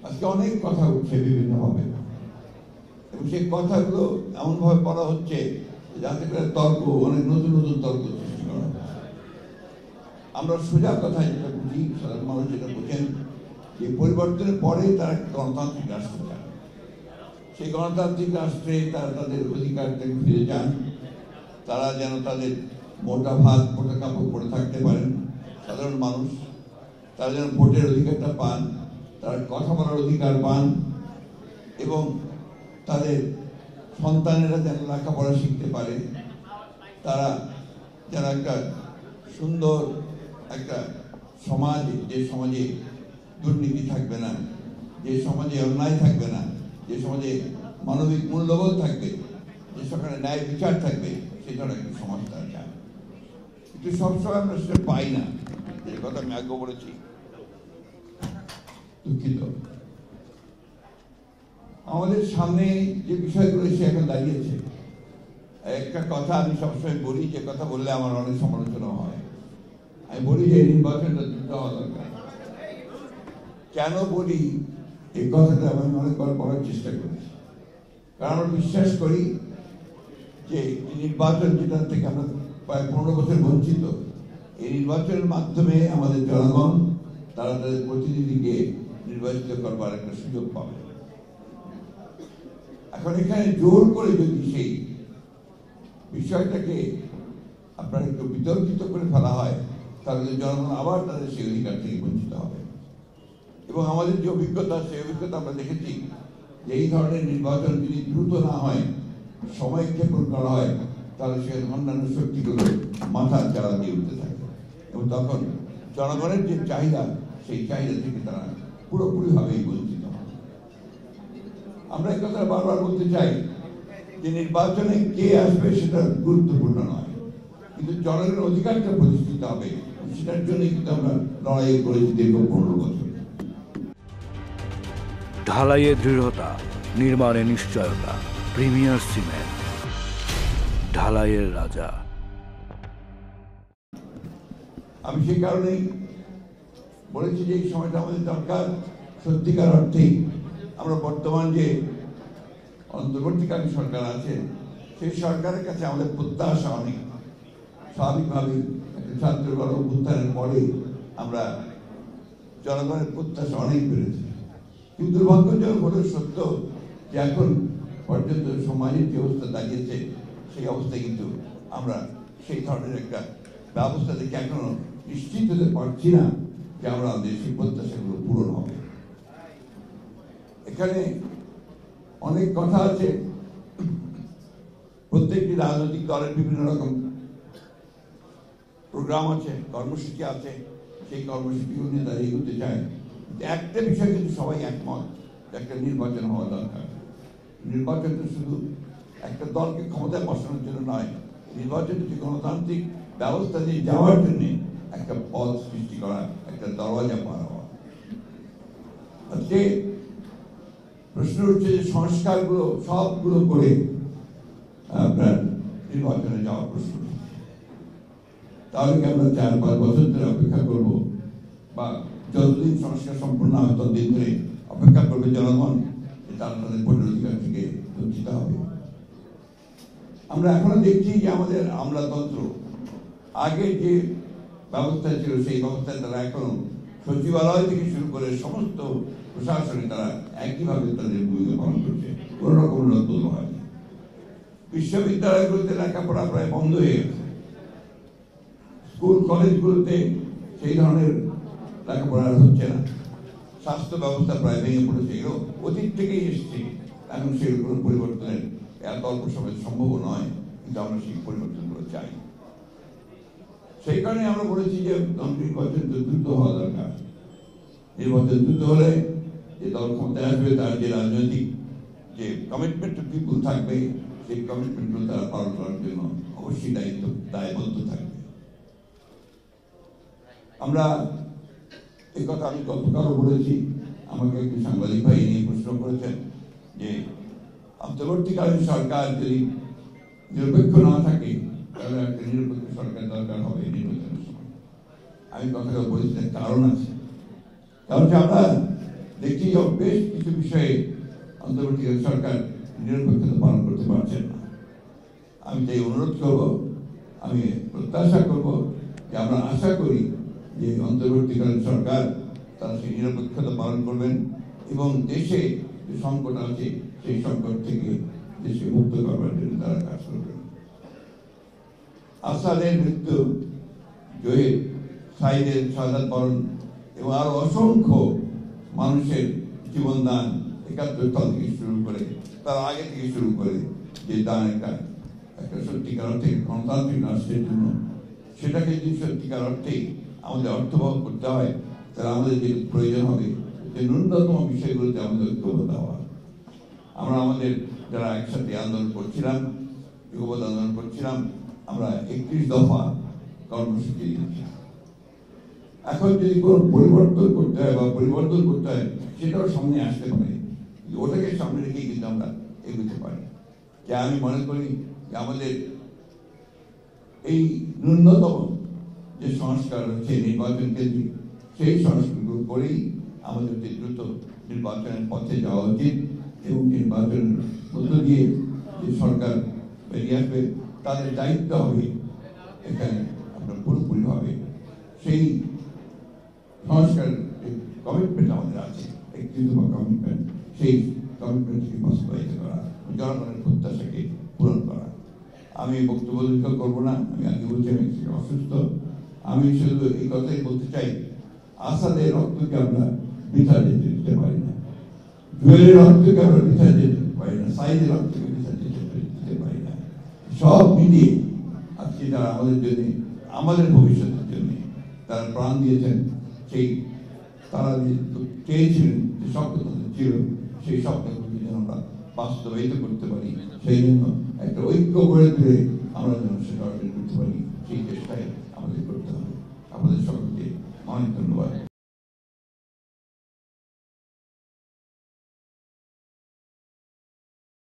আজকে অনেক কথা উঠছে বিভিন্নভাবে, এবং সেই কথাগুলো এমনভাবে বলা হচ্ছে যাতে করে তর্ক, অনেক নতুন নতুন তর্ক সৃষ্টি করা হচ্ছে। আমরা সোজা কথায় যেটা বুঝি, সাধারণ মানুষ যেটা বোঝেন, যে পরিবর্তনের পরে তারা গণতান্ত্রিক রাষ্ট্র চান। সেই গণতান্ত্রিক রাষ্ট্রে তারা তাদের অধিকার থেকে ফিরে যান, তারা যেন তাদের মোটা ভাত মোটা কাপড় পরে থাকতে পারেন সাধারণ মানুষ, তারা যেন ভোটের অধিকারটা পান, তারা কথা বলার অধিকার পান, এবং তাদের সন্তানেরা যেন লেখাপড়া শিখতে পারে, তারা যেন একটা সুন্দর একটা সমাজ, যে সমাজে দুর্নীতি থাকবে না, যে সমাজে অন্যায় থাকবে না, যে সমাজে মানবিক মূল্যবোধ থাকবে, যে সেখানে ন্যায় বিচার থাকবে, সে ধরনের একটা সমাজ তারা চায়। কিন্তু সবসময় আমরা সেটা পাই না, যে কথা আমি আগে বলেছি, দুঃখিত। আমাদের সামনে যে বিষয়গুলো সে এখন দাঁড়িয়েছে, একটা কথা আমি সবসময় বলি, যে কথা বললে আমার অনেক সমালোচনা হয়। আমি বলি যে নির্বাচনটা দ্রুত হওয়া দরকার। কেন বলি এই কথাটা আমি অনেকবার বলার চেষ্টা করেছি, কারণ আমরা বিশ্বাস করি যে নির্বাচন, যেটা থেকে আমরা প্রায় 15 বছর বঞ্চিত, এই নির্বাচনের মাধ্যমে আমাদের জনগণ তারা তাদের প্রতিনিধিকে নির্বাচিত করবার একটা সুযোগ পাবে। এখন এখানে জোর করে যদি সেই বিষয়টাকে আপনার একটু বিতর্কিত করে ফেলা হয়, তাহলে জনগণ আবার তাদের সেই অধিকার থেকে বঞ্চিত হবে। এবং আমাদের যে অভিজ্ঞতা, সেই অভিজ্ঞতা আমরা দেখেছি যে এই ধরনের নির্বাচন যদি দ্রুত না হয়, সময় ক্ষেপণ করা হয়, তাহলে সে অন্যান্য শক্তিগুলো মাথা চালা দিয়ে উঠতে থাকে, এবং তখন জনগণের যে চাহিদা, সেই চাহিদা থেকে তারা পুরোপুরিভাবেই বঞ্চিত হয়। আমরা এই কথা বারবার বলতে চাই যে নির্বাচনে কে আসবে সেটা গুরুত্বপূর্ণ নয়, কিন্তু জনগণের অধিকারটা প্রতিষ্ঠিত হবে, সেটার জন্য কিন্তু আমরা লড়াই করেছি দীর্ঘ 15 বছর। ঢালাইয়ে দৃঢ়তা, নির্মাণে নিশ্চয়তা, প্রিমিয়ার সিমেন্ট, ঢালাইয়ের রাজা। আমি সেই কারণেই বলেছি যে এই সময়টা আমাদের দরকার। সত্যিকার অর্থেই আমরা বর্তমান যে অন্তর্বর্তীকালীন সরকার আছে, সেই সরকারের কাছে আমাদের প্রত্যাশা অনেক। স্বাভাবিকভাবেই একটা ছাত্র গণ অভ্যুত্থানের পরে আমরা জনগণের প্রত্যাশা অনেক বেড়েছে, কিন্তু দুর্ভাগ্যজনক হলেও সত্য যে এখন পর্যন্ত সমাজের যে অবস্থা দাঁড়িয়েছে, সেই অবস্থায় কিন্তু আমরা সেই ধরনের একটা ব্যবস্থা থেকে এখনো নিশ্চিত হতে পারছি না যে আমরা আমাদের সেই প্রত্যাশাগুলো পূরণ হবে। এখানে অনেক কথা আছে, প্রত্যেকটি রাজনৈতিক দলের বিভিন্ন রকম প্রোগ্রাম আছে, কর্মসূচি আছে, সেই কর্মসূচি নিয়ে তারা এগোতে চায়। একটা বিষয় কিন্তু সবাই একমত, একটা নির্বাচন হওয়া দরকার। নির্বাচনটা শুধু একটা দলকে ক্ষমতায় বসানোর জন্য নয়, নির্বাচন হচ্ছে গণতান্ত্রিক ব্যবস্থা দিয়ে যাওয়ার জন্য একটা পথ সৃষ্টি করা, একটা দরওয়াজা পার হওয়া। আজকে প্রশ্ন উঠছে যে সংস্কারগুলো সবগুলো করে আপনার নির্বাচনে যাওয়ার প্রশ্ন, তাহলে কি আমরা 4-5 বছর ধরে অপেক্ষা করবো, বা যতদিন সংস্কার সম্পূর্ণ হয় ততদিন ধরে অপেক্ষা করবে জনগণ, তারা তাদের ভোটের অধিকার থেকে বঞ্চিত হবে? আমরা এখনো দেখছি যে আমাদের আমলাতন্ত্র আগে যে ব্যবস্থা ছিল, সেই ব্যবস্থায় তারা এখনো সচিবালয় থেকে শুরু করে সমস্ত প্রশাসনে তারা একইভাবে তাদের ভূমিকা পালন করছে, কোন রকম নতুন হয়নি। বিশ্ববিদ্যালয়গুলোতে লেখাপড়া প্রায় বন্ধ হয়ে গেছে, স্কুল কলেজগুলোতে সেই ধরনের লেখাপড়া হচ্ছে না, স্বাস্থ্য ব্যবস্থা প্রায় ভেঙে পড়েছে। এগুলো অতীত থেকেই এসছে, এখন সেগুলো পরিবর্তনের এত অল্প সময় সম্ভব নয়, কিন্তু আমরা সেই পরিবর্তনগুলো চাই। সেই কারণে আমরা বলেছি যে নির্বাচন দ্রুত হওয়া দরকার। নির্বাচন দ্রুত হলে যে দল ক্ষমতায় আসবে, তার যে রাজনৈতিক যে কমিটমেন্ট টু পিপুল থাকবে, সেই কমিটমেন্টগুলো তারা পালন করার জন্য অবশ্যই দায়বদ্ধ থাকবে। আমরা এই কথা আমি গতকালও বলেছি, আমাকে একটি সাংবাদিক ভাই নিয়ে প্রশ্ন করেছেন যে অন্তর্বর্তীকালীন সরকার যদি নিরপেক্ষ না থাকে, তাহলে একটা নিরপেক্ষ সরকার দরকার হবে নির্বাচনের সময়। আমি কথাটা বলেছি, কারণ আছে। কারণ আমরা দেখছি যে বেশ কিছু বিষয়ে অন্তর্বর্তীকালীন সরকার নিরপেক্ষতা পালন করতে পারছেন না। আমি তাই অনুরোধ করব, আমি প্রত্যাশা করব যে আমরা আশা করি যে অন্তর্বর্তীকালীন সরকার তারা সেই নিরপেক্ষতা পালন করবেন এবং দেশে যে সংকট আছে সেই সংকট থেকে দেশকে মুক্ত করবার জন্য তারা কাজ করবেন। আসাদের মৃত্যু, জহির সাইদের শাহাদাত বরণ এবং আরো অসংখ্য মানুষের জীবনদান ৭১ সাল থেকে শুরু করে তার আগে থেকে শুরু করে যে দান একটা সত্যিকার অর্থে গণতান্ত্রিক রাষ্ট্রের জন্য, সেটাকে যদি সত্যিকার অর্থেই আমাদের অর্থবহ করতে হয় তাহলে আমাদের যে প্রয়োজন হবে যে ন্যূনতম বিষয়গুলোতে আমাদের ঐক্যবদ্ধ হওয়া। আমরা আমাদের যারা একসাথে আন্দোলন করছিলাম, যুগপৎ আন্দোলন করছিলাম, আমরা ৩১ দফা কর্মসূচি দিচ্ছি। এখন যদি কোনো পরিবর্তন করতে হয় বা পরিবর্তন করতে হয় সেটাও সামনে আসতে পারে, ওটাকে সামনে রেখেই কিন্তু আমরা এগোতে পারি। যে আমি মনে করি যে আমাদের এই ন্যূনতম যে সংস্কার হচ্ছে নির্বাচন কেন্দ্রিক, সেই সংস্কারগুলো করেই আমাদের দ্রুত নির্বাচনের পথে যাওয়া উচিত এবং নির্বাচনের মধ্য দিয়ে যে সরকার বেরিয়ে আসবে তাদের দায়িত্ব হবে এখানে আপনার পুরোপুরিভাবে সেই সংস্কার কমিটমেন্ট আমাদের আছে, একটি কমিটমেন্ট, সেই কমিটমেন্টকে বাস্তবায়িত করা, জনগণের প্রত্যাশাকে পূরণ করা। আমি বক্তব্য দীর্ঘ করবো না, আমি আগে বলছি আমি অসুস্থ। আমি শুধু এই কথাই বলতে চাই, আসাদের রক্তকে আমরা বৃথা যেতে দিতে পারি না, জুয়েলের রক্তকে আমরা বৃথা যেতে পারি না, সাইদের রক্তকে বৃথা দিতে পারি না। সব মিলিয়ে আজকে যারা আমাদের জন্য, আমাদের ভবিষ্যতের জন্য তারা প্রাণ দিয়েছেন, সেই তারা যে চেয়েছিলেন যে স্বপ্ন তাদের ছিল, সেই স্বপ্নগুলোকে যেন আমরা বাস্তবায়িত করতে পারি, সেই জন্য একটা ঐক্য গড়ে তুলে আমরা যেন সেটা অর্জন করতে পারি, সেই চেষ্টাই আমাদের করতে হবে। আপনাদের সকলকে অনেক ধন্যবাদ।